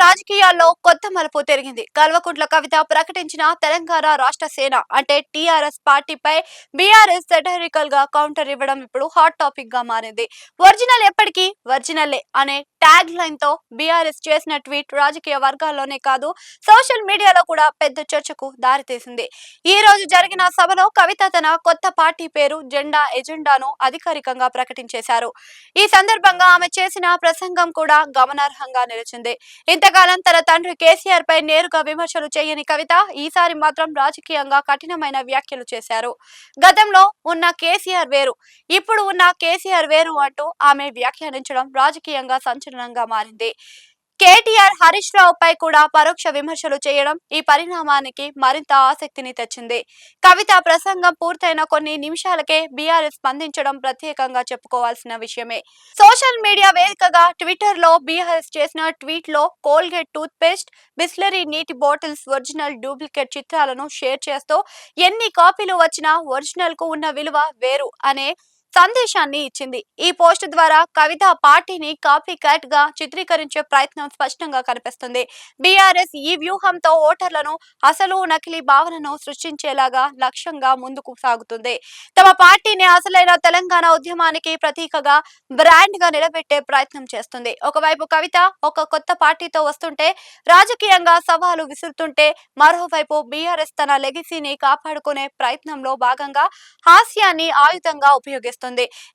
రాజకీయాల్లో కొత్త మలుపు తిరిగింది. కల్వకుంట్ల కవిత ప్రకటించిన తెలంగాణ రాష్ట్ర సేన అంటే టీఆర్ఎస్ పార్టీపై బీఆర్ఎస్ సెటరికల్ గా కౌంటర్ ఇవ్వడం ఇప్పుడు హాట్ టాపిక్ గా మారింది. ఒరిజినల్ ఎప్పటికీ ఒరిజినల్లే అనే ట్యాగ్ లైన్ తో బీఆర్ఎస్ చేసిన ట్వీట్ రాజకీయ వర్గాల్లోనే కాదు సోషల్ మీడియాలో కూడా పెద్ద చర్చకు దారితీసింది. ఈ రోజు జరిగిన సభలో కవిత తన కొత్త పార్టీ పేరు, జెండా, ఎజెండాను అధికారికంగా ప్రకటించేశారు. ఈ సందర్భంగా ఆమె చేసిన ప్రసంగం కూడా గమనార్హంగా నిలిచింది. ఇంతకాలం తన తండ్రి కేసీఆర్ పై నేరుగా విమర్శలు చేయని కవిత ఈసారి మాత్రం రాజకీయంగా కఠినమైన వ్యాఖ్యలు చేశారు. గతంలో ఉన్న కేసీఆర్ వేరు, ఇప్పుడు ఉన్న కేసీఆర్ వేరు అంటూ ఆమె వ్యాఖ్యానించడం రాజకీయంగా సంచలనంగా మారింది. కేటీఆర్, హరీష్ రావు పై కూడా పరోక్ష విమర్శలు చేయడం ఈ పరిణామానికి మరింత ఆసక్తిని తెచ్చింది. కవిత ప్రసంగం పూర్తయిన కొన్ని నిమిషాలకే బీఆర్ఎస్ స్పందించడం ప్రత్యేకంగా చెప్పుకోవాల్సిన విషయమే. సోషల్ మీడియా వేదికగా ట్విట్టర్ లో బీఆర్ఎస్ చేసిన ట్వీట్ లో కోల్గేట్ టూత్ పేస్ట్, బిస్లరీ నీటి బాటిల్స్ ఒరిజినల్, డూప్లికేట్ చిత్రాలను షేర్ చేస్తూ ఎన్ని కాపీలు వచ్చినా ఒరిజినల్ కు ఉన్న విలువ వేరు అనే సందేశాన్ని ఇచ్చింది. ఈ పోస్ట్ ద్వారా కవిత పార్టీని కాపీ క్యాట్ గా చిత్రీకరించే ప్రయత్నం స్పష్టంగా కనిపిస్తుంది. బీఆర్ఎస్ ఈ వ్యూహంతో ఓటర్లను అసలు నకిలీ భావనను సృష్టించేలాగా లక్ష్యంగా ముందుకు సాగుతుంది. తమ పార్టీని అసలైన తెలంగాణ ఉద్యమానికి ప్రతీకగా, బ్రాండ్ గా నిలబెట్టే ప్రయత్నం చేస్తుంది. ఒకవైపు కవిత ఒక కొత్త పార్టీతో వస్తుంటే, రాజకీయంగా సవాలు విసురుతుంటే, మరోవైపు బీఆర్ఎస్ తన లెగసీని కాపాడుకునే ప్రయత్నంలో భాగంగా హాస్యాన్ని ఆయుధంగా ఉపయోగిస్తుంది.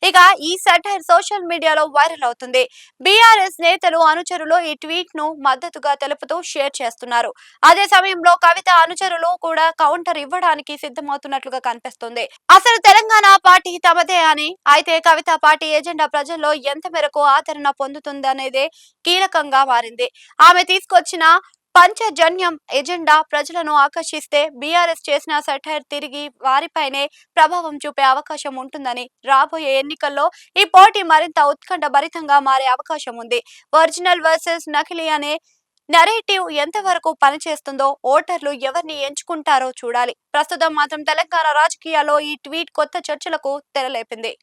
ఇక ఈ సెటైర్ సోషల్ మీడియాలో వైరల్ అవుతుంది. బీఆర్ఎస్ నేతలు, అనుచరులు ఈ ట్వీట్ ను మద్దతుగా తెలుపుతూ షేర్ చేస్తున్నారు. అదే సమయంలో కవిత అనుచరులు కూడా కౌంటర్ ఇవ్వడానికి సిద్ధమవుతున్నట్లుగా కనిపిస్తుంది. అసలు తెలంగాణ పార్టీ తమదే అని, అయితే కవిత పార్టీ ఎజెండా ప్రజల్లో ఎంత మేరకు ఆదరణ పొందుతుందనేదే కీలకంగా మారింది. ఆమె తీసుకొచ్చిన పంచజన్యం ఎజెండా ప్రజలను ఆకర్షిస్తే బీఆర్ఎస్ చేసిన సెటైర్ తిరిగి వారిపైనే ప్రభావం చూపే అవకాశం ఉంటుందని, రాబోయే ఎన్నికల్లో ఈ పోటీ మరింత ఉత్కంఠ భరితంగా మారే అవకాశం ఉంది. ఒరిజినల్ వర్సెస్ నకిలీ అనే నెరేటివ్ ఎంతవరకు పనిచేస్తుందో, ఓటర్లు ఎవరిని ఎంచుకుంటారో చూడాలి. ప్రస్తుతం మాత్రం తెలంగాణ రాజకీయాల్లో ఈ ట్వీట్ కొత్త చర్చలకు తెరలేపింది.